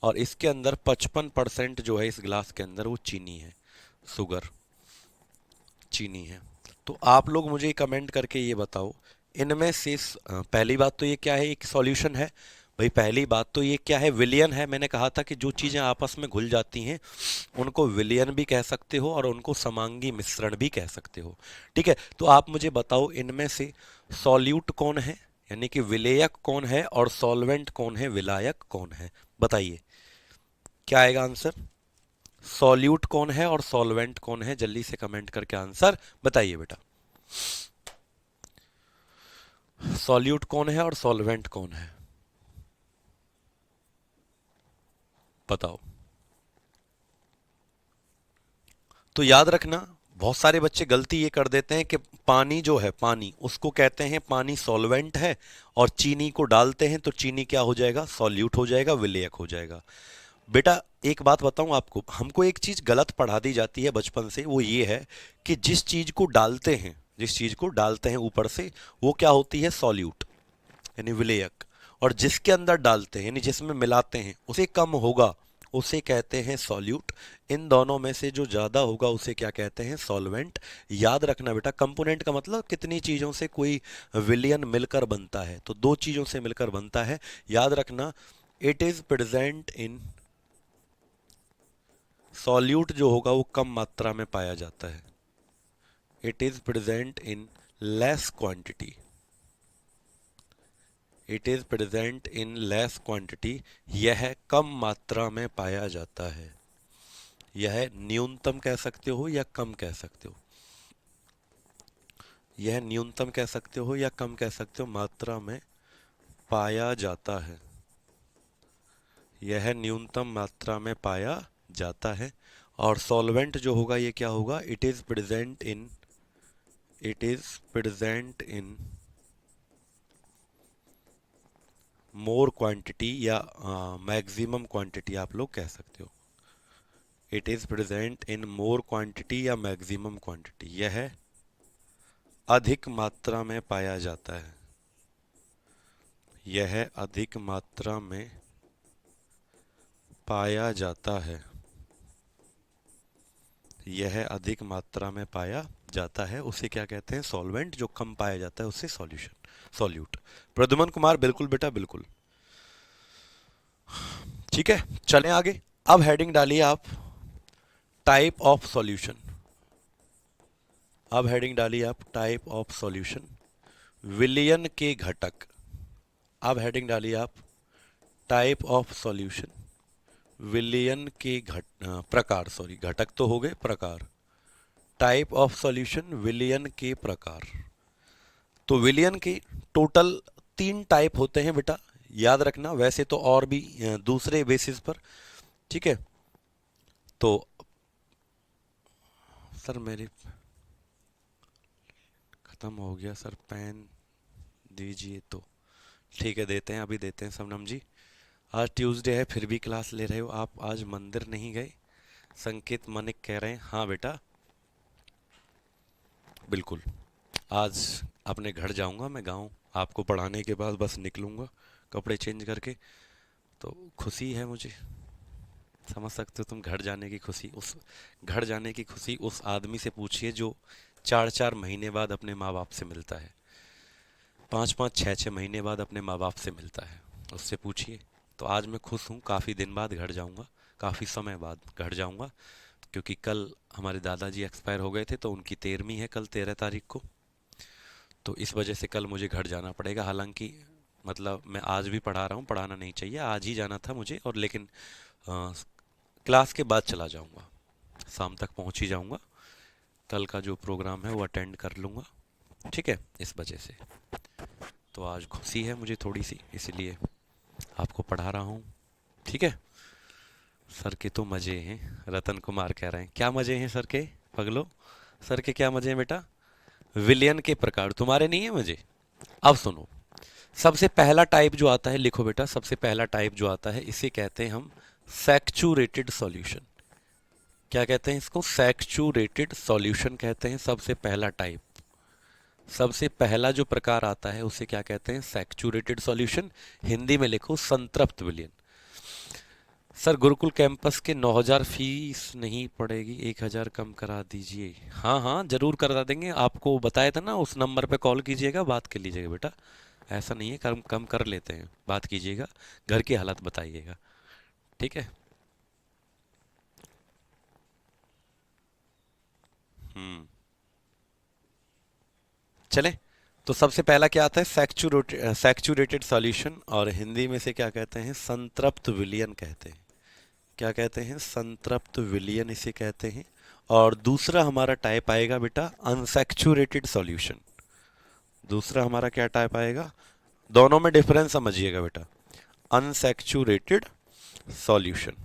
और इसके अंदर 55% जो है इस गिलास के अंदर वो चीनी है, शुगर, चीनी है। तो आप लोग मुझे कमेंट करके ये बताओ, इनमें से पहली बात तो ये क्या है? एक सॉल्यूशन है भाई। पहली बात तो ये क्या है? विलियन है। मैंने कहा था कि जो चीजें आपस में घुल जाती हैं उनको विलियन भी कह सकते हो और उनको समांगी मिश्रण भी कह सकते हो, ठीक है। तो आप मुझे बताओ, इनमें से सॉल्यूट कौन है, यानी कि विलेयक कौन है, और सॉल्वेंट कौन है, विलायक कौन है? बताइए क्या आएगा आंसर? सॉल्यूट कौन है और सॉल्वेंट कौन है? जल्दी से कमेंट करके आंसर बताइए बेटा। सॉल्यूट कौन है और सॉल्वेंट कौन है? बताओ। तो याद रखना, बहुत सारे बच्चे गलती ये कर देते हैं कि पानी जो है, पानी, उसको कहते हैं पानी सॉल्वेंट है, और चीनी को डालते हैं तो चीनी क्या हो जाएगा? सॉल्यूट हो जाएगा, विलेयक हो जाएगा। बेटा एक बात बताऊं आपको, हमको एक चीज गलत पढ़ा दी जाती है बचपन से, वो ये है कि जिस चीज को डालते हैं, जिस चीज को डालते हैं ऊपर से, वो क्या होती है? सॉल्यूट, यानी विलेयक। और जिसके अंदर डालते हैं, यानी जिसमें मिलाते हैं, उसे कम होगा, उसे कहते हैं सॉल्यूट। इन दोनों में से जो ज्यादा होगा उसे क्या कहते हैं? सॉल्वेंट। याद रखना बेटा, कंपोनेंट का मतलब कितनी चीजों से कोई विलियन मिलकर बनता है, तो दो चीजों से मिलकर बनता है। याद रखना, it is present in, solute जो होगा वो कम मात्रा में पाया जाता है। It is present in less quantity. It is present in less quantity. यह कम मात्रा में पाया जाता है। यह न्यूनतम कह सकते हो या कम कह सकते हो। यह न्यूनतम कह सकते हो या कम कह सकते हो, मात्रा में पाया जाता है। यह न्यूनतम मात्रा में पाया जाता है। और सॉल्वेंट जो होगा ये क्या होगा? It is present in, it is present in more quantity, या मैक्सिमम क्वांटिटी आप लोग कह सकते हो। It is present in more quantity या मैक्सिमम क्वांटिटी। यह अधिक मात्रा में पाया जाता है। यह अधिक मात्रा में पाया जाता है। यह अधिक मात्रा में पाया जाता है, उसे क्या कहते हैं? सॉल्वेंट। जो कम पाया जाता है उससे सॉल्यूशन, सॉल्यूट। प्रद्युमन कुमार बिल्कुल बेटा, बिल्कुल, ठीक है। चलें आगे। अब हेडिंग डालिए आप, टाइप ऑफ सॉल्यूशन। अब हेडिंग डालिए आप, टाइप ऑफ सॉल्यूशन, विलियन के घटक। अब हेडिंग डालिए आप, टाइप ऑफ सॉल्यूशन, विलियन के प्रकार, सॉरी घटक तो हो गए, प्रकार। टाइप ऑफ सॉल्यूशन, विलियन के प्रकार। तो विलियन के टोटल 3 टाइप होते हैं बेटा, याद रखना। वैसे तो और भी दूसरे बेसिस पर, ठीक है। तो सर मेरी खत्म हो गया सर, पेन दीजिए तो। ठीक है, देते हैं, अभी देते हैं सबनम जी। आज ट्यूसडे है फिर भी क्लास ले रहे हो आप, आज मंदिर नहीं गए? संकेत मनिक कह रहे हैं हाँ बेटा, बिल्कुल। आज अपने घर जाऊंगा मैं, गांव। आपको पढ़ाने के बाद बस निकलूंगा कपड़े चेंज करके। तो खुशी है मुझे, समझ सकते हो तुम, घर जाने की खुशी। उस घर जाने की खुशी उस आदमी से पूछिए जो 4-4 महीने बाद अपने माँ बाप से मिलता है, 5-5, 6-6 महीने बाद अपने माँ बाप से मिलता है, उससे पूछिए। तो आज मैं खुश हूँ, काफ़ी दिन बाद घर जाऊँगा, काफ़ी समय बाद घर जाऊँगा, क्योंकि कल हमारे दादाजी एक्सपायर हो गए थे, तो उनकी 13वीं है कल, 13 तारीख को। तो इस वजह से कल मुझे घर जाना पड़ेगा। हालांकि मतलब मैं आज भी पढ़ा रहा हूँ, पढ़ाना नहीं चाहिए, आज ही जाना था मुझे, और लेकिन क्लास के बाद चला जाऊँगा, शाम तक पहुँच ही जाऊँगा। कल का जो प्रोग्राम है वो अटेंड कर लूँगा, ठीक है, इस वजह से। तो आज खुशी है मुझे थोड़ी सी, इसलिए आपको पढ़ा रहा हूँ। ठीक है, सर के तो मज़े हैं, रतन कुमार कह रहे हैं। क्या मज़े हैं सर के? पगलो, सर के क्या मज़े हैं बेटा? विलियन के प्रकार, तुम्हारे नहीं है मज़े? अब सुनो, सबसे पहला टाइप जो आता है, लिखो बेटा, सबसे पहला टाइप जो आता है इसे कहते हैं हम सैचुरेटेड सॉल्यूशन। क्या कहते हैं इसको? सैचुरेटेड सॉल्यूशन कहते हैं सबसे पहला टाइप। सबसे पहला जो प्रकार आता है उसे क्या कहते हैं? Saturated solution. हिंदी में लिखो संतृप्त विलयन। सर गुरुकुल कैंपस के 9,000 फीस नहीं पड़ेगी, 1,000 कम करा दीजिए। हाँ हाँ जरूर करा देंगे, आपको बताया था ना, उस नंबर पे कॉल कीजिएगा, बात कर लीजिएगा बेटा। ऐसा नहीं है, कम कम कर लेते हैं, बात कीजिएगा, घर की हालत बताइएगा। ठीक है। हम्म, चले। तो सबसे पहला क्या आता है? सैचुरेटेड सॉल्यूशन, और हिंदी में से क्या कहते हैं? संतृप्त विलयन कहते हैं। क्या कहते हैं? संतृप्त विलयन इसे कहते हैं। और दूसरा हमारा टाइप आएगा बेटा अनसैचुरेटेड सॉल्यूशन। दूसरा हमारा क्या टाइप आएगा? दोनों में डिफरेंस समझिएगा बेटा। अनसैचुरेटेड सॉल्यूशन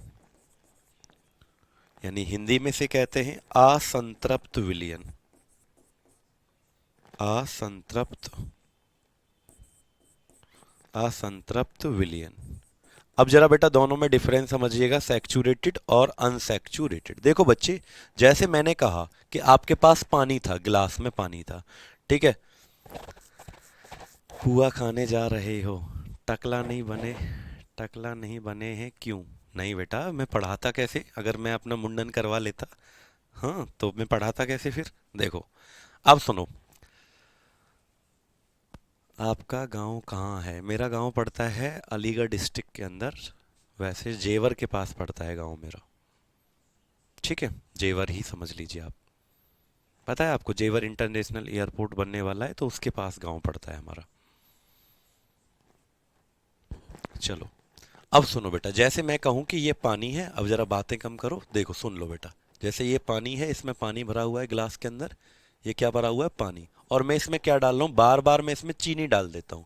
यानी हिंदी में से कहते हैं असंतृप्त विलयन। असंतृप्त असंतृप्त विलयन। अब जरा बेटा दोनों में डिफरेंस समझिएगा, सैचुरेटेड और अनसैचुरेटेड। देखो बच्चे, जैसे मैंने कहा कि आपके पास पानी था, गिलास में पानी था, ठीक है, पुआ खाने जा रहे हो, टकला नहीं बने, टकला नहीं बने हैं क्यों? नहीं बेटा, मैं पढ़ाता कैसे अगर मैं अपना मुंडन करवा लेता? हाँ, तो मैं पढ़ाता कैसे फिर? देखो, अब सुनो, आपका गांव कहाँ है? मेरा गांव पड़ता है अलीगढ़ डिस्ट्रिक्ट के अंदर, वैसे जेवर के पास पड़ता है गांव मेरा। ठीक है, जेवर ही समझ लीजिए आप। पता है आपको, जेवर इंटरनेशनल एयरपोर्ट बनने वाला है, तो उसके पास गांव पड़ता है हमारा। चलो, अब सुनो बेटा, जैसे मैं कहूँ कि ये पानी है, अब जरा बातें कम करो, देखो सुन लो बेटा। जैसे ये पानी है, इसमें पानी भरा हुआ है गिलास के अंदर, ये क्या भरा हुआ है? पानी। और मैं इसमें क्या डाल रहा हूँ? बार बार मैं इसमें चीनी डाल देता हूँ।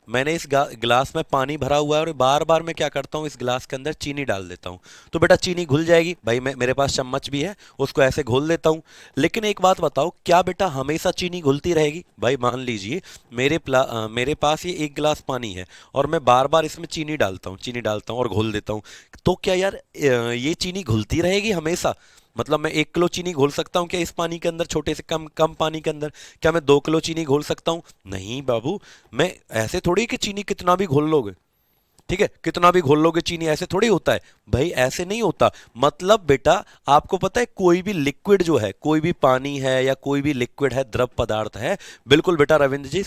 मैंने इस गिलास में पानी भरा हुआ है और बार बार मैं क्या करता हूँ? इस गिलास के अंदर चीनी डाल देता हूँ। तो बेटा चीनी घुल जाएगी भाई, मेरे पास चम्मच भी है, उसको ऐसे घोल देता हूँ। लेकिन एक बात बताओ, क्या बेटा हमेशा चीनी घुलती रहेगी? भाई मान लीजिए मेरे पास ये एक गिलास पानी है और मैं बार बार इसमें चीनी डालता हूँ और घोल देता हूँ। तो क्या यार ये चीनी घुलती रहेगी हमेशा? मतलब मैं 1 किलो चीनी घोल सकता हूँ क्या इस पानी के अंदर, छोटे से कम कम पानी के अंदर? क्या मैं 2 किलो चीनी घोल सकता हूँ? नहीं बाबू। मैं ऐसे थोड़ी कि चीनी कितना भी घोल लोगे, ठीक है, कितना भी घोल लोगे चीनी, ऐसे थोड़ी होता है भाई, ऐसे नहीं होता। मतलब बेटा, आपको पता है कोई भी लिक्विड जो है, कोई भी पानी है या कोई भी लिक्विड है, द्रव पदार्थ है, बिल्कुल बेटा रविंद्र जी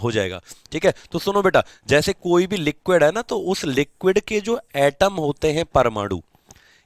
हो जाएगा। ठीक है, तो सुनो बेटा, जैसे कोई भी लिक्विड है ना, तो उस लिक्विड के जो एटम होते हैं, परमाणु,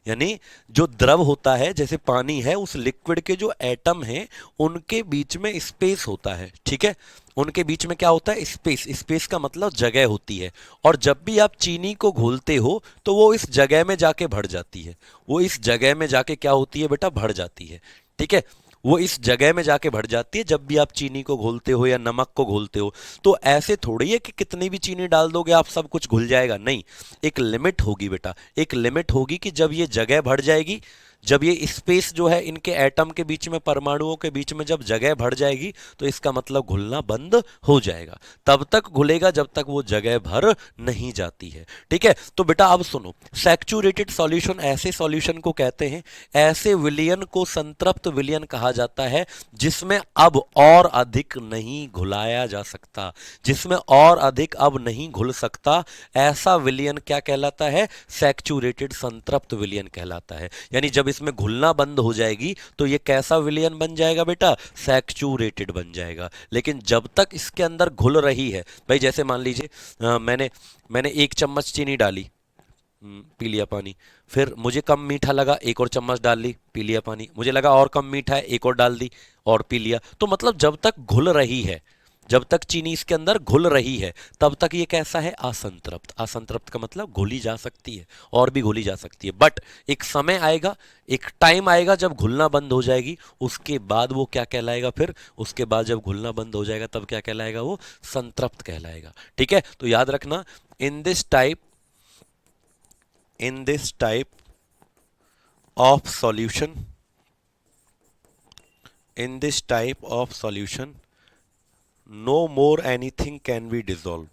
यानी जो द्रव होता है, जैसे पानी है, उस लिक्विड के जो एटम हैं उनके बीच में स्पेस होता है। ठीक है, उनके बीच में क्या होता है? स्पेस। स्पेस का मतलब जगह होती है। और जब भी आप चीनी को घोलते हो तो वो इस जगह में जाके भर जाती है। वो इस जगह में जाके क्या होती है बेटा? भर जाती है। ठीक है, वो इस जगह में जाके भर जाती है जब भी आप चीनी को घोलते हो या नमक को घोलते हो। तो ऐसे थोड़ी है कि कितनी भी चीनी डाल दोगे आप सब कुछ घुल जाएगा, नहीं। एक लिमिट होगी बेटा, एक लिमिट होगी कि जब ये जगह भर जाएगी, जब ये स्पेस जो है इनके एटम के बीच में, परमाणुओं के बीच में जब जगह भर जाएगी, तो इसका मतलब घुलना बंद हो जाएगा। तब तक घुलेगा जब तक वो जगह भर नहीं जाती है। ठीक है, तो बेटा अब सुनो, सैचुरेटेड सॉल्यूशन ऐसे सॉल्यूशन को कहते हैं, ऐसे विलयन को संतृप्त विलयन कहा जाता है जिसमें अब और अधिक नहीं घुलाया जा सकता, जिसमें और अधिक अब नहीं घुल सकता। ऐसा विलयन क्या कहलाता है? सैचुरेटेड, संतृप्त विलयन कहलाता है। यानी जब इसमें घुलना बंद हो जाएगी तो ये कैसा विलयन बन जाएगा बेटा? सैचुरेटेड बन जाएगा। लेकिन जब तक इसके अंदर घुल रही है, भाई जैसे मान लीजिए मैंने मैंने 1 चम्मच चीनी डाली, पी लिया पानी। फिर मुझे कम मीठा लगा, 1 और चम्मच डाल ली, पी लिया पानी। मुझे लगा और कम मीठा है, 1 और डाल दी और पी लिया। तो मतलब जब तक घुल रही है, जब तक चीनी इसके अंदर घुल रही है तब तक ये कैसा है, असंतृप्त। असंतृप्त का मतलब घुली जा सकती है और भी घुली जा सकती है, बट एक समय आएगा, एक टाइम आएगा जब घुलना बंद हो जाएगी, उसके बाद वो क्या कहलाएगा, फिर उसके बाद जब घुलना बंद हो जाएगा तब क्या कहलाएगा, वो संतृप्त कहलाएगा। ठीक है, तो याद रखना, इन this type of solution, in this type of solution no more anything can be dissolved,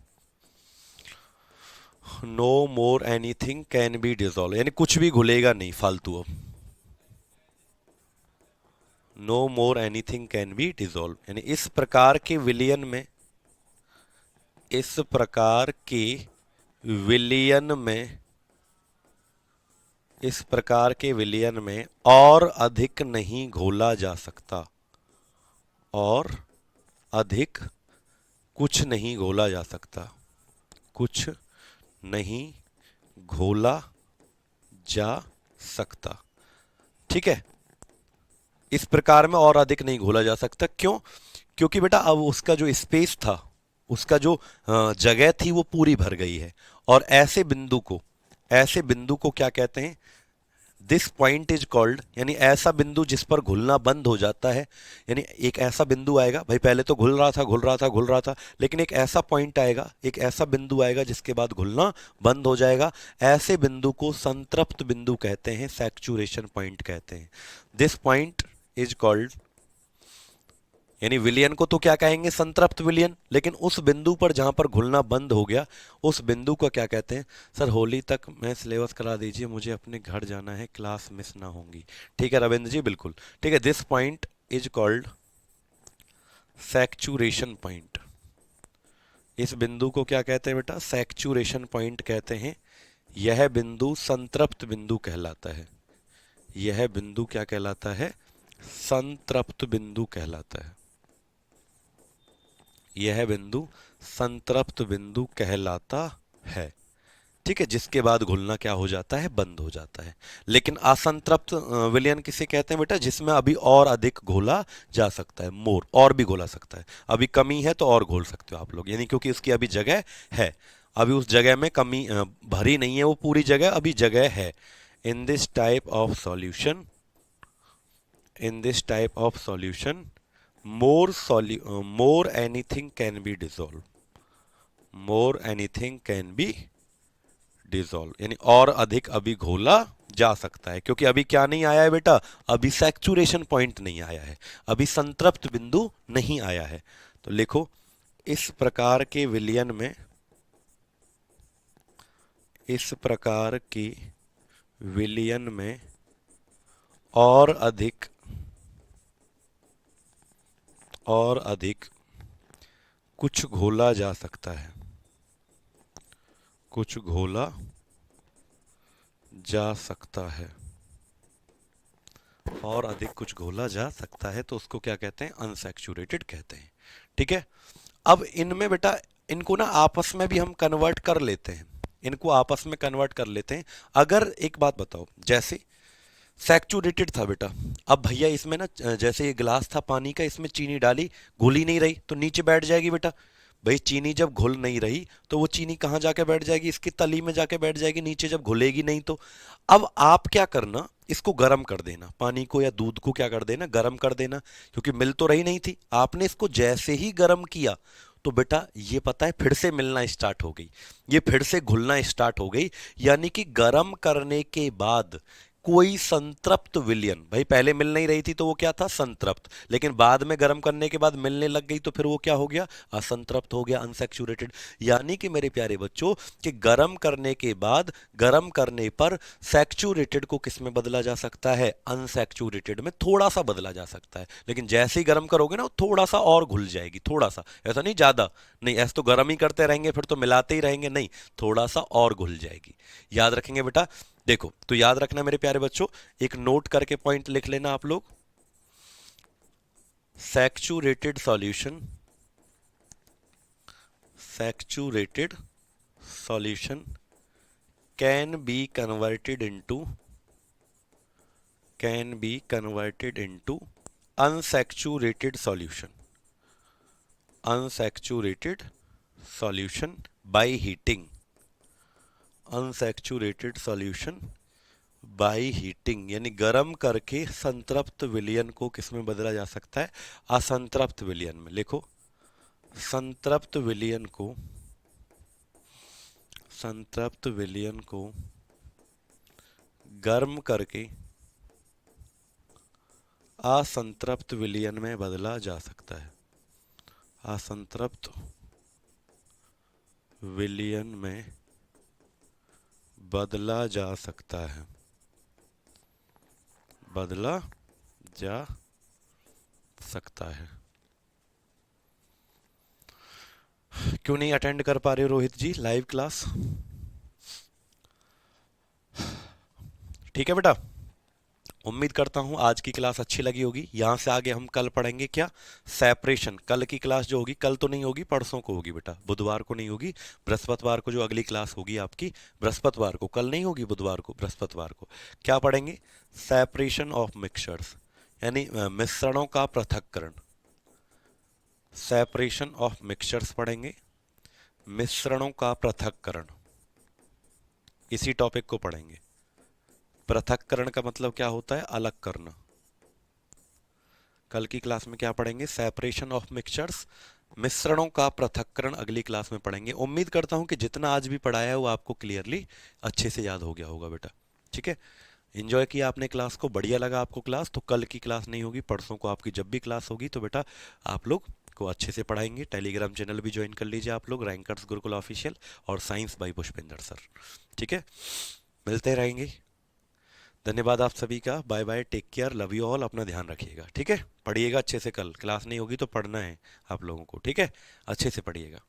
no more anything can be dissolved, यानी कुछ भी घुलेगा नहीं फालतू। अब no more anything can be dissolved, यानी इस प्रकार के विलयन में, इस प्रकार के विलयन में, इस प्रकार के विलयन में और अधिक नहीं घोला जा सकता, और अधिक कुछ नहीं घोला जा सकता, कुछ नहीं घोला जा सकता। ठीक है, इस प्रकार में और अधिक नहीं घोला जा सकता। क्यों? क्योंकि बेटा अब उसका जो स्पेस था, उसका जो जगह थी वो पूरी भर गई है। और ऐसे बिंदु को क्या कहते हैं, दिस पॉइंट इज कॉल्ड, यानी ऐसा बिंदु जिस पर घुलना बंद हो जाता है। यानी एक ऐसा बिंदु आएगा, भाई पहले तो घुल रहा था घुल रहा था घुल रहा था, लेकिन एक ऐसा पॉइंट आएगा, एक ऐसा बिंदु आएगा जिसके बाद घुलना बंद हो जाएगा। ऐसे बिंदु को संतृप्त बिंदु कहते हैं, सैचुरेशन पॉइंट कहते हैं। दिस पॉइंट इज कॉल्ड, यानी विलयन को तो क्या कहेंगे, संतृप्त विलयन, लेकिन उस बिंदु पर जहां पर घुलना बंद हो गया उस बिंदु को क्या कहते हैं। सर होली तक मैं सिलेबस करा दीजिए, मुझे अपने घर जाना है, क्लास मिस ना होंगी। ठीक है रविंद्र जी, बिल्कुल ठीक है। This point is called saturation point. इस बिंदु को क्या कहते हैं बेटा, सैचुरेशन पॉइंट कहते हैं। यह बिंदु संतृप्त बिंदु कहलाता है। यह बिंदु क्या कहलाता है, संतृप्त बिंदु कहलाता है। यह बिंदु संतृप्त बिंदु कहलाता है। ठीक है, जिसके बाद घुलना क्या हो जाता है, बंद हो जाता है। लेकिन असंतृप्त विलयन किसे कहते हैं बेटा, जिसमें अभी और अधिक घोला जा सकता है, मोर, और भी घोला सकता है। अभी कमी है तो और घोल सकते हो आप लोग, यानी क्योंकि उसकी अभी जगह है, अभी उस जगह में कमी भरी नहीं है, वो पूरी जगह अभी जगह है। इन this type of solution, in this type of solution more anything can be dissolved, more anything can be dissolved, यानी और अधिक अभी घोला जा सकता है। क्योंकि अभी क्या नहीं आया है बेटा, अभी सैचुरेशन पॉइंट नहीं आया है, अभी संतृप्त बिंदु नहीं आया है। तो लिखो, इस प्रकार के विलयन में, इस प्रकार के विलयन में और अधिक कुछ घोला जा सकता है, कुछ घोला जा सकता है, और अधिक कुछ घोला जा सकता है, तो उसको क्या कहते हैं, अनसैचुरेटेड कहते हैं। ठीक है, अब इनमें बेटा इनको ना आपस में भी हम कन्वर्ट कर लेते हैं, इनको आपस में कन्वर्ट कर लेते हैं। अगर एक बात बताओ, जैसे सैचुरेटेड था बेटा, अब भैया इसमें ना जैसे ये गिलास था पानी का, इसमें चीनी डाली, घुल ही नहीं रही, तो नीचे बैठ जाएगी बेटा। भाई चीनी जब घुल नहीं रही तो वो चीनी कहाँ जाके बैठ जाएगी, इसकी तली में जाके बैठ जाएगी, नीचे जब घुलेगी नहीं तो। अब आप क्या करना, इसको गर्म कर देना, पानी को या दूध को क्या कर देना, गर्म कर देना, क्योंकि मिल तो रही नहीं थी। आपने इसको जैसे ही गर्म किया तो बेटा ये पता है फिर से मिलना स्टार्ट हो गई, ये फिर से घुलना स्टार्ट हो गई। यानी कि गर्म करने के बाद कोई संतृप्त विलयन, भाई पहले मिल नहीं रही थी तो वो क्या था, संतृप्त, लेकिन बाद में गर्म करने के बाद मिलने लग गई तो फिर वो क्या हो गया, असंतृप्त हो गया, अनसैचुरेटेड। यानी कि मेरे प्यारे बच्चों, कि गर्म करने के बाद, गर्म करने पर सैचुरेटेड को किस में बदला जा सकता है, अनसैचुरेटेड में थोड़ा सा बदला जा सकता है। लेकिन जैसे ही गर्म करोगे ना थोड़ा सा और घुल जाएगी, थोड़ा सा, ऐसा नहीं ज्यादा नहीं, ऐसा तो गर्म ही करते रहेंगे फिर तो मिलाते ही रहेंगे, नहीं, थोड़ा सा और घुल जाएगी। याद रखेंगे बेटा। देखो तो याद रखना मेरे प्यारे बच्चों, एक नोट करके पॉइंट लिख लेना आप लोग, saturated solution, saturated solution can be converted into unsaturated solution, unsaturated solution by heating, unsaturated solution by heating, यानी गर्म करके संतृप्त विलयन को किस में बदला जा सकता है, असंतृप्त विलयन में। लिखो, संतृप्त विलयन को, संतृप्त विलयन को गर्म करके असंतृप्त विलयन में बदला जा सकता है, असंतृप्त विलयन में बदला जा सकता है, बदला जा सकता है। क्यों नहीं अटेंड कर पा रहे हो रोहित जी लाइव क्लास? ठीक है बेटा, उम्मीद करता हूं आज की क्लास अच्छी लगी होगी। यहां से आगे हम कल पढ़ेंगे क्या, सेपरेशन। कल की क्लास जो होगी, कल तो नहीं होगी, परसों को होगी बेटा, बुधवार को नहीं होगी, बृहस्पतिवार को जो अगली क्लास होगी आपकी, बृहस्पतिवार को, कल नहीं होगी, बुधवार को, बृहस्पतिवार को। क्या पढ़ेंगे, सेपरेशन ऑफ मिक्सचर्स, यानी मिश्रणों का पृथक्करण, सेपरेशन ऑफ मिक्सचर्स पढ़ेंगे, मिश्रणों का पृथक्करण, इसी टॉपिक को पढ़ेंगे। पृथक्करण का मतलब क्या होता है, अलग करना। कल की क्लास में क्या पढ़ेंगे, सेपरेशन ऑफ मिक्सचर्स, मिश्रणों का पृथक्करण अगली क्लास में पढ़ेंगे। उम्मीद करता हूं कि जितना आज भी पढ़ाया है वो आपको क्लियरली अच्छे से याद हो गया होगा बेटा। ठीक है, एंजॉय किया आपने क्लास को, बढ़िया लगा आपको क्लास, तो कल की क्लास नहीं होगी, परसों को आपकी जब भी क्लास होगी तो बेटा आप लोग को अच्छे से पढ़ाएंगे। टेलीग्राम चैनल भी ज्वाइन कर लीजिए आप लोग, रैंकर्स गुरुकुल ऑफिशियल और साइंस बाय पुष्पेंद्र सर। ठीक है, मिलते रहेंगे। धन्यवाद आप सभी का, bye bye, take care, love you all, अपना ध्यान रखिएगा। ठीक है, पढ़िएगा अच्छे से, कल क्लास नहीं होगी तो पढ़ना है आप लोगों को। ठीक है, अच्छे से पढ़िएगा।